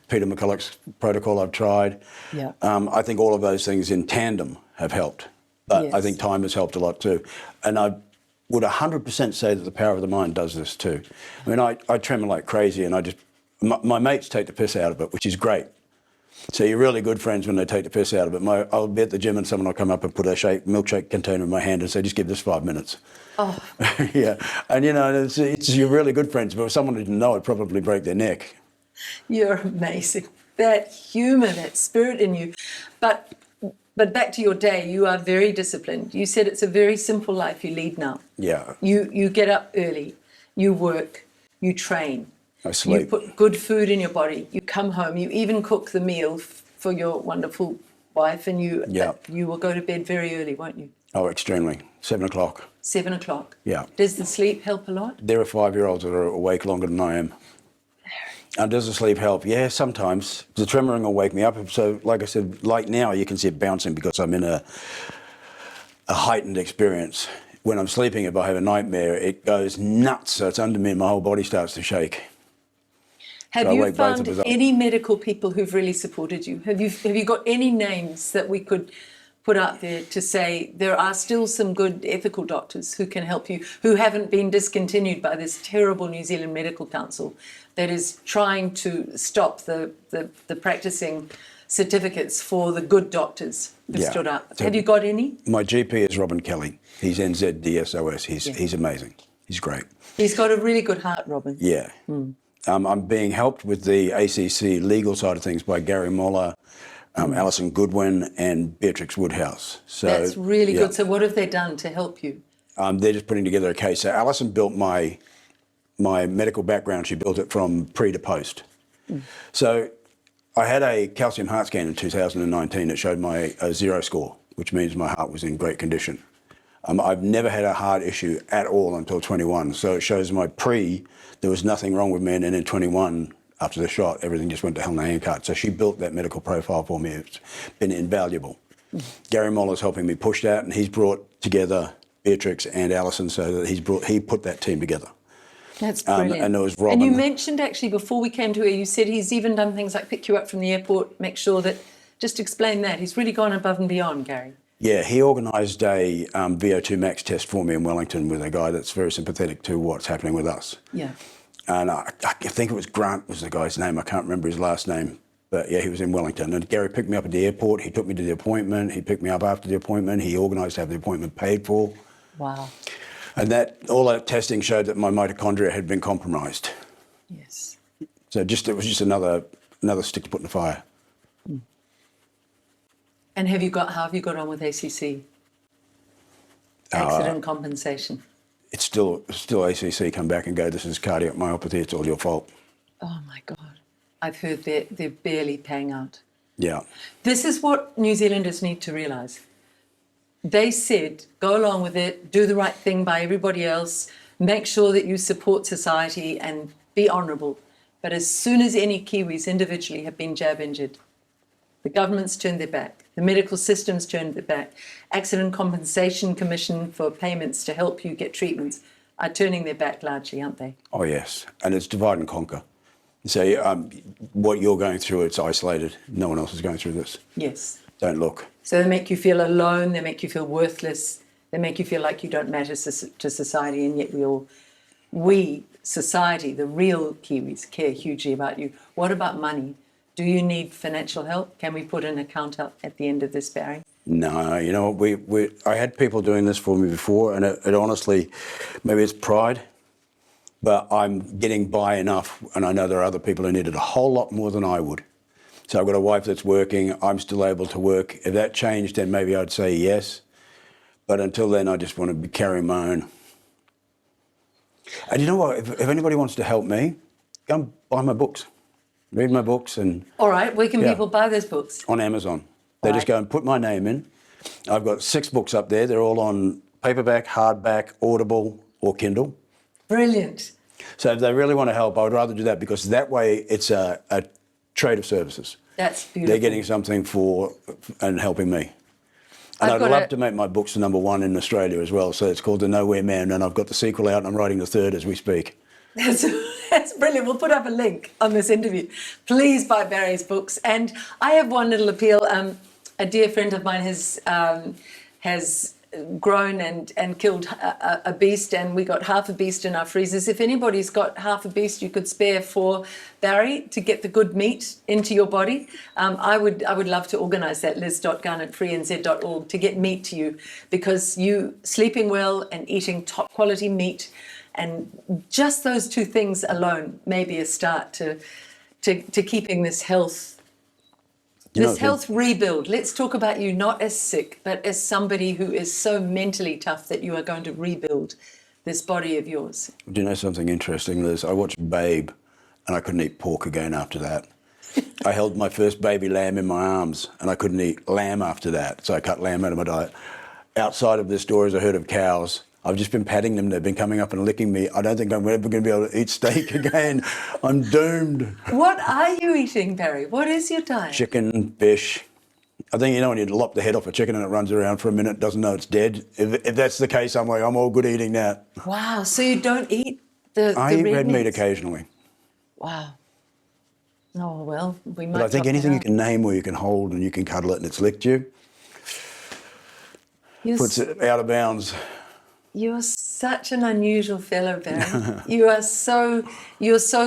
Speaker 2: Peter McCulloch's protocol I've tried.
Speaker 1: Yeah.
Speaker 2: I think all of those things in tandem have helped. But I think time has helped a lot too. And I would 100% say that the power of the mind does this too. I mean, I tremor like crazy, and my mates take the piss out of it, which is great. So you're really good friends when they take the piss out of it. I'll be at the gym and someone will come up and put a milkshake container in my hand and say, just give this 5 minutes.
Speaker 1: Oh.
Speaker 2: Yeah. And, you know, you're really good friends, but if someone didn't know, it'd probably break their neck.
Speaker 1: You're amazing. That humour, that spirit in you. But back to your day, you are very disciplined. You said it's a very simple life you lead now.
Speaker 2: Yeah.
Speaker 1: You get up early, you work, you train.
Speaker 2: I sleep.
Speaker 1: You put good food in your body. You come home. You even cook the meal for your wonderful wife, and you will go to bed very early, won't you?
Speaker 2: Oh, extremely. 7 o'clock.
Speaker 1: 7 o'clock.
Speaker 2: Yeah.
Speaker 1: Does the sleep help a lot?
Speaker 2: There are 5-year-olds that are awake longer than I am. And does the sleep help? Yeah, sometimes. The tremoring will wake me up. So, like I said, like now, you can see it bouncing because I'm in a heightened experience. When I'm sleeping, if I have a nightmare, it goes nuts. So it's under me and my whole body starts to shake.
Speaker 1: Have you found any medical people who've really supported you? Have you got any names that we could put out there to say there are still some good ethical doctors who can help you, who haven't been discontinued by this terrible New Zealand Medical Council that is trying to stop the practicing certificates for the good doctors who stood up? So have you got any?
Speaker 2: My GP is Robin Kelly. He's NZDSOS. He's amazing. He's great.
Speaker 1: He's got a really good heart, Robin.
Speaker 2: Yeah. I'm being helped with the ACC legal side of things by Gary Moller, Alison Goodwin and Beatrix Woodhouse. So
Speaker 1: that's really good. So what have they done to help you?
Speaker 2: They're just putting together a case. So Alison built my medical background. She built it from pre to post. So I had a calcium heart scan in 2019 that showed my 0 score, which means my heart was in great condition. I've never had a heart issue at all until 21. So it shows my there was nothing wrong with me. And then in 21, after the shot, everything just went to hell in a handcart. So she built that medical profile for me. It's been invaluable. Gary Moller's helping me push that, and he's brought together Beatrix and Alison so that he put that team together.
Speaker 1: That's brilliant.
Speaker 2: And there was Robin.
Speaker 1: And you mentioned actually before we came to here, you said he's even done things like pick you up from the airport, make sure that, just explain that. He's really gone above and beyond, Gary.
Speaker 2: Yeah, he organised a VO2 max test for me in Wellington with a guy that's very sympathetic to what's happening with us.
Speaker 1: Yeah.
Speaker 2: And I think it was Grant was the guy's name. I can't remember his last name. But yeah, he was in Wellington. And Gary picked me up at the airport. He took me to the appointment. He picked me up after the appointment. He organised to have the appointment paid for.
Speaker 1: Wow.
Speaker 2: And all that testing showed that my mitochondria had been compromised.
Speaker 1: Yes.
Speaker 2: So it was just another stick to put in the fire.
Speaker 1: And how have you got on with ACC? Accident compensation.
Speaker 2: It's still ACC come back and go, this is cardiac myopathy, it's all your fault.
Speaker 1: Oh my God. I've heard they're barely paying out.
Speaker 2: Yeah.
Speaker 1: This is what New Zealanders need to realise. They said, go along with it, do the right thing by everybody else, make sure that you support society and be honourable. But as soon as any Kiwis individually have been jab injured, the government's turned their back. The medical system's turned their back. Accident Compensation Commission for payments to help you get treatments are turning their back largely, aren't they?
Speaker 2: Oh, yes. And it's divide and conquer. So what you're going through, it's isolated. No one else is going through this.
Speaker 1: Yes.
Speaker 2: Don't look.
Speaker 1: So they make you feel alone. They make you feel worthless. They make you feel like you don't matter to society. And yet we society, the real Kiwis, care hugely about you. What about money? Do you need financial help? Can we put an account up at the end of this, Barry?
Speaker 2: No, you know, I had people doing this for me before, and it honestly, maybe it's pride, but I'm getting by enough, and I know there are other people who need it a whole lot more than I would. So I've got a wife that's working, I'm still able to work. If that changed, then maybe I'd say yes. But until then, I just want to be carrying my own. And you know what, if anybody wants to help me, go and buy my books. Read my books and...
Speaker 1: All right, where can people buy those books?
Speaker 2: On Amazon. They just go and put my name in. I've got 6 books up there. They're all on paperback, hardback, Audible or Kindle.
Speaker 1: Brilliant.
Speaker 2: So if they really want to help, I would rather do that because that way it's a trade of services.
Speaker 1: That's beautiful.
Speaker 2: They're getting something for and helping me. And I'd love to make my books the #1 in Australia as well. So it's called The Nowhere Man, and I've got the sequel out and I'm writing the 3rd as we speak.
Speaker 1: That's brilliant. We'll put up a link on this interview. Please buy Barry's books. And I have one little appeal. A dear friend of mine has grown and killed a beast, and we got half a beast in our freezers. If anybody's got half a beast you could spare for Barry to get the good meat into your body, I would love to organise that. Liz.Gunn@FreeNZ.org to get meat to you, because you sleeping well and eating top quality meat, and just those 2 things alone may be a start to keeping this health. This health rebuild. Let's talk about you not as sick, but as somebody who is so mentally tough that you are going to rebuild this body of yours.
Speaker 2: Do you know something interesting, Liz? I watched Babe and I couldn't eat pork again after that. I held my first baby lamb in my arms and I couldn't eat lamb after that. So I cut lamb out of my diet. Outside of this door is a herd of cows. I've just been patting them. They've been coming up and licking me. I don't think I'm ever going to be able to eat steak again. I'm doomed.
Speaker 1: What are you eating, Barry? What is your diet?
Speaker 2: Chicken, fish. I think, you know, when you lop the head off a chicken and it runs around for a minute, doesn't know it's dead. If that's the case, I'm like, I'm all good eating that.
Speaker 1: Wow. So you don't eat the
Speaker 2: I eat red meat
Speaker 1: meats?
Speaker 2: occasionally.
Speaker 1: Wow. Oh, well, we might.
Speaker 2: But I think anything you can name or you can hold and you can cuddle it and it's licked you, puts it out of bounds.
Speaker 1: You're such an unusual fellow, Barry. You're so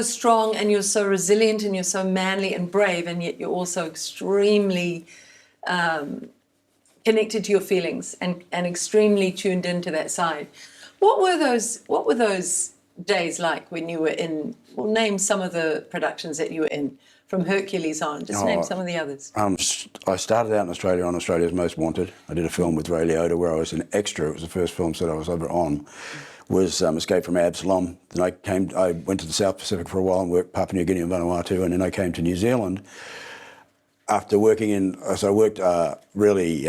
Speaker 1: strong and you're so resilient and you're so manly and brave, and yet you're also extremely connected to your feelings and extremely tuned into that side. What were those days like when you were in? Well, name some of the productions that you were in from Hercules on. Just name some of the others.
Speaker 2: I started out in Australia on Australia's Most Wanted. I did a film with Ray Liotta where I was an extra. It was the first film set I was ever on. Was Escape from Absalom. Then I went to the South Pacific for a while and worked Papua New Guinea and Vanuatu, and then I came to New Zealand after working in. So I worked really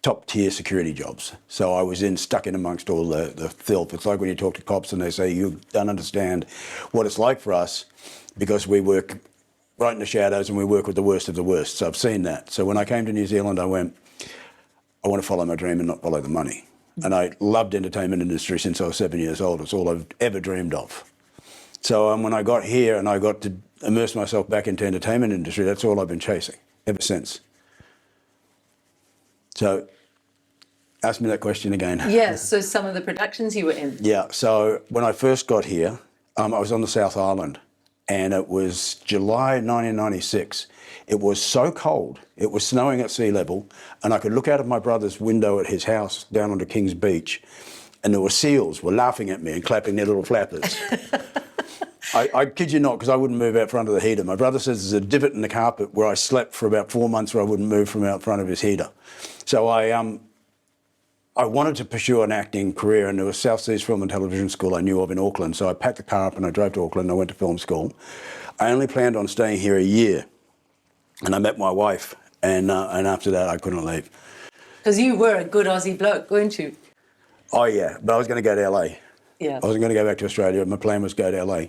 Speaker 2: top tier security jobs. So I was stuck in amongst all the filth. It's like when you talk to cops and they say you don't understand what it's like for us, because we work right in the shadows and we work with the worst of the worst. So I've seen that. So when I came to New Zealand, I went, I want to follow my dream and not follow the money. And I loved entertainment industry since I was 7 years old. It's all I've ever dreamed of. So when I got here and I got to immerse myself back into entertainment industry, that's all I've been chasing ever since. So ask me that question again.
Speaker 1: Yes, so some of the productions you were in.
Speaker 2: Yeah, so when I first got here, I was on the South Island, and it was July 1996. It was so cold, it was snowing at sea level, and I could look out of my brother's window at his house down onto King's Beach, and there were seals were laughing at me and clapping their little flappers. I kid you not, because I wouldn't move out front of the heater. My brother says there's a divot in the carpet where I slept for about 4 months where I wouldn't move from out front of his heater. So I wanted to pursue an acting career, and there was South Seas Film and Television School I knew of in Auckland. So I packed the car up and I drove to Auckland and I went to film school. I only planned on staying here a year, and I met my wife, and after that I couldn't leave.
Speaker 1: Because you were a good Aussie bloke, weren't you?
Speaker 2: Oh yeah, but I was going to go to LA.
Speaker 1: Yeah.
Speaker 2: I wasn't going to go back to Australia. My plan was to go to LA.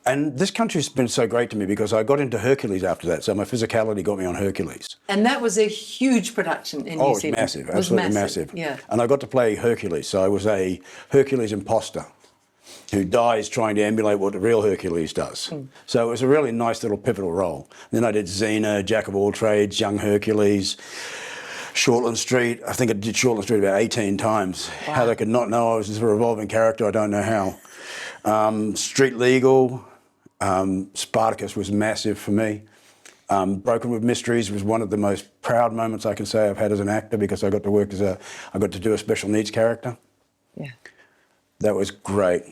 Speaker 2: And this country's been so great to me because I got into Hercules after that. So my physicality got me on Hercules.
Speaker 1: And that was a huge production in New Zealand.
Speaker 2: Oh, it was massive, absolutely massive.
Speaker 1: Yeah.
Speaker 2: And I got to play Hercules. So I was a Hercules imposter who dies trying to emulate what the real Hercules does. So it was a really nice little pivotal role. Then I did Xena, Jack of all trades, Young Hercules, Shortland Street. I think I did Shortland Street about 18 times. Wow. How they could not know I was just a revolving character, I don't know how. Street Legal, Spartacus was massive for me. Broken with Mysteries was one of the most proud moments I can say I've had as an actor, because I got to work I got to do a special needs character.
Speaker 1: Yeah.
Speaker 2: That was great.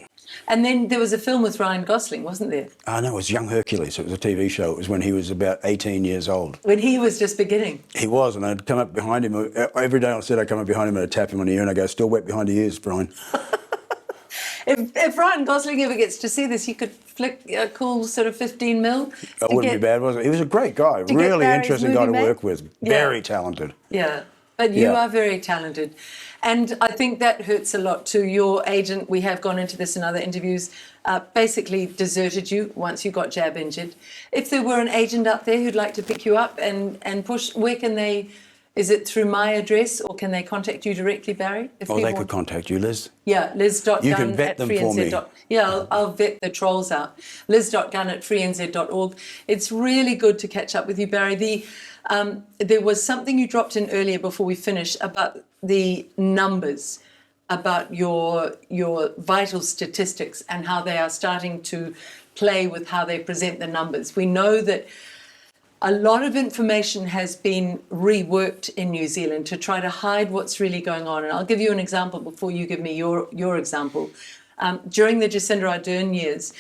Speaker 1: And then there was a film with Ryan Gosling, wasn't there?
Speaker 2: No, it was Young Hercules. It was a TV show. It was when he was about 18 years old.
Speaker 1: When he was just beginning.
Speaker 2: He was, and I'd come up behind him. Every day on set, I'd come up behind him and I'd tap him on the ear and I'd go, "Still wet behind the ears, Brian."
Speaker 1: If Ryan Gosling ever gets to see this, he could flick a cool sort of 15 mil.
Speaker 2: It wouldn't be bad, was it? He was a great guy, really interesting guy to work with. Very talented.
Speaker 1: Yeah, but you are very talented. And I think that hurts a lot too. Your agent, we have gone into this in other interviews, basically deserted you once you got jab injured. If there were an agent out there who'd like to pick you up and push, where can they, is it through my address or can they contact you directly, Barry?
Speaker 2: They could contact you, Liz.
Speaker 1: Yeah, liz.gunn
Speaker 2: You can vet them for me.
Speaker 1: Yeah, I'll vet the trolls out. liz.gunn@freenz.org. It's really good to catch up with you, Barry. There was something you dropped in earlier before we finish about the numbers, about your vital statistics and how they are starting to play with how they present the numbers. We know that a lot of information has been reworked in New Zealand to try to hide what's really going on. And I'll give you an example before you give me your example. During the Jacinda Ardern years,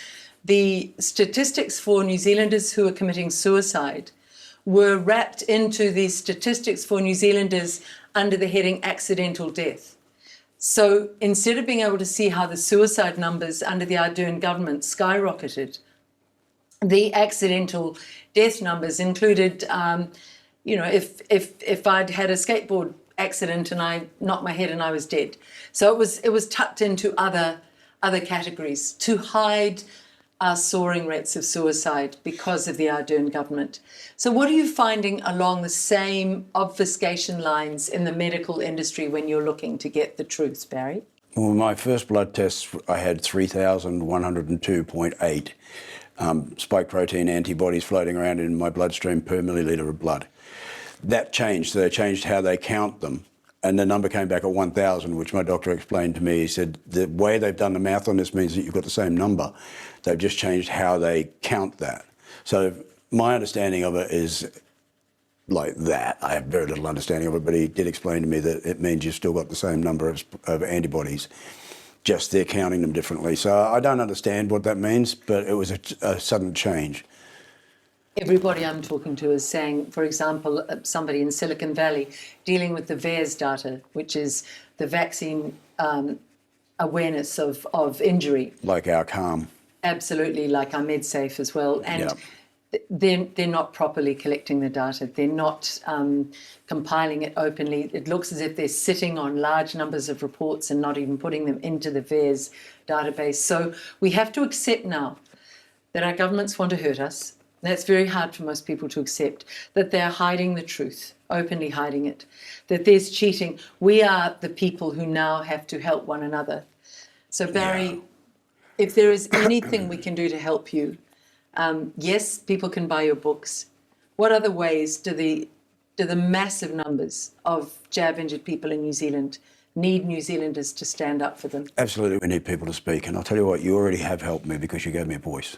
Speaker 1: the statistics for New Zealanders who are committing suicide were wrapped into the statistics for New Zealanders under the heading accidental death. So instead of being able to see how the suicide numbers under the Ardern government skyrocketed, the accidental death numbers included, if I'd had a skateboard accident and I knocked my head and I was dead. So it was tucked into other categories to hide our soaring rates of suicide because of the Ardern government. So what are you finding along the same obfuscation lines in the medical industry when you're looking to get the truth, Barry?
Speaker 2: Well, my first blood test, I had 3,102.8 spike protein antibodies floating around in my bloodstream per milliliter of blood. That changed. So they changed how they count them. And the number came back at 1,000, which my doctor explained to me. He said, the way they've done the math on this means that you've got the same number. They've just changed how they count that. So my understanding of it is like that. I have very little understanding of it, but he did explain to me that it means you've still got the same number of antibodies, just they're counting them differently. So I don't understand what that means, but it was a sudden change.
Speaker 1: Everybody I'm talking to is saying, for example, somebody in Silicon Valley dealing with the VAERS data, which is the vaccine awareness of injury.
Speaker 2: Like our CALM.
Speaker 1: Absolutely, like our MedSafe as well. And they're not properly collecting the data. They're not compiling it openly. It looks as if they're sitting on large numbers of reports and not even putting them into the VAERS database. So we have to accept now that our governments want to hurt us. That's very hard for most people to accept, that they're hiding the truth, openly hiding it, that there's cheating. We are the people who now have to help one another. So, Barry, if there is anything we can do to help you, yes, people can buy your books. What other ways do the massive numbers of jab-injured people in New Zealand need New Zealanders to stand up for them?
Speaker 2: Absolutely, we need people to speak. And I'll tell you what, you already have helped me because you gave me a voice.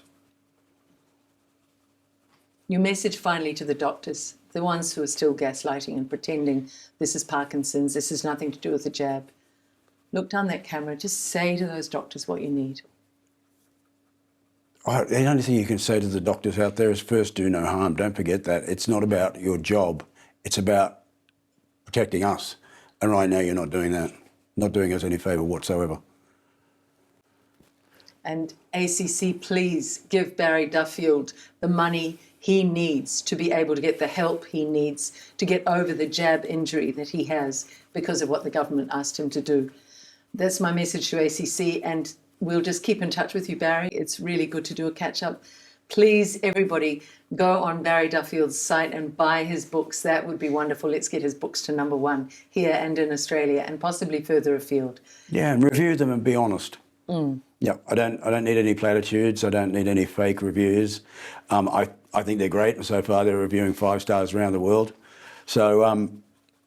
Speaker 1: Your message finally to the doctors, the ones who are still gaslighting and pretending this is Parkinson's, this has nothing to do with the jab. Look down that camera, just say to those doctors what you need.
Speaker 2: The only thing you can say to the doctors out there is first, do no harm. Don't forget that. It's not about your job. It's about protecting us. And right now you're not doing that. Not doing us any favour whatsoever.
Speaker 1: And ACC, please give Barry Duffield the money he needs to be able to get the help he needs to get over the jab injury that he has because of what the government asked him to do. That's my message to ACC, and we'll just keep in touch with you, Barry. It's really good to do a catch-up. Please, everybody, go on Barry Duffield's site and buy his books. That would be wonderful. Let's get his books to #1 here and in Australia and possibly further afield.
Speaker 2: Yeah, and review them and be honest. Yeah, I don't need any platitudes. I don't need any fake reviews. I think they're great, and so far they're reviewing 5 stars around the world. So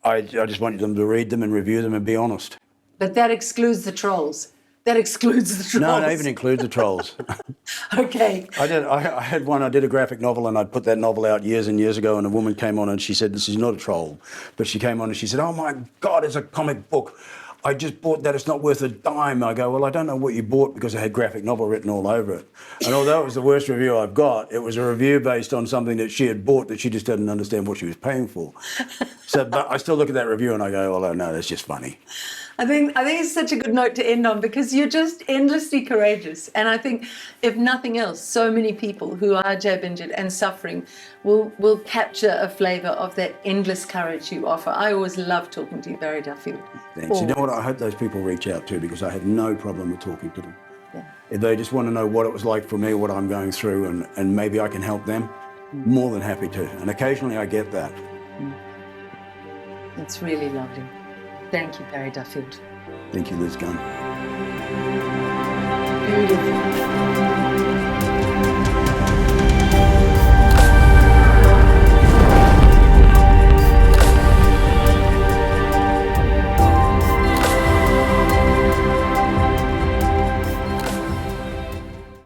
Speaker 2: I just want them to read them and review them and be honest.
Speaker 1: But that excludes the trolls. That excludes the trolls.
Speaker 2: No, it even includes the trolls.
Speaker 1: Okay.
Speaker 2: I had one. I did a graphic novel, and I put that novel out years and years ago. And a woman came on, and she said, "This is not a troll," but she came on and she said, "Oh my God, it's a comic book. I just bought that. It's not worth a dime." I go, "Well, I don't know what you bought because it had graphic novel written all over it." And although it was the worst review I've got, it was a review based on something that she had bought that she just didn't understand what she was paying for. So, but I still look at that review and I go, "Well, no, that's just funny."
Speaker 1: I think it's such a good note to end on because you're just endlessly courageous. And I think, if nothing else, so many people who are jab injured and suffering will capture a flavour of that endless courage you offer. I always love talking to you, Barry Duffield.
Speaker 2: Thanks. You know what? I hope those people reach out too, because I have no problem with talking to them.
Speaker 1: Yeah.
Speaker 2: If they just want to know what it was like for me, what I'm going through, and maybe I can help them, more than happy to. And occasionally I get that.
Speaker 1: It's really lovely. Thank you, Barry Duffield.
Speaker 2: Thank you, Liz Gunn.
Speaker 1: Beautiful.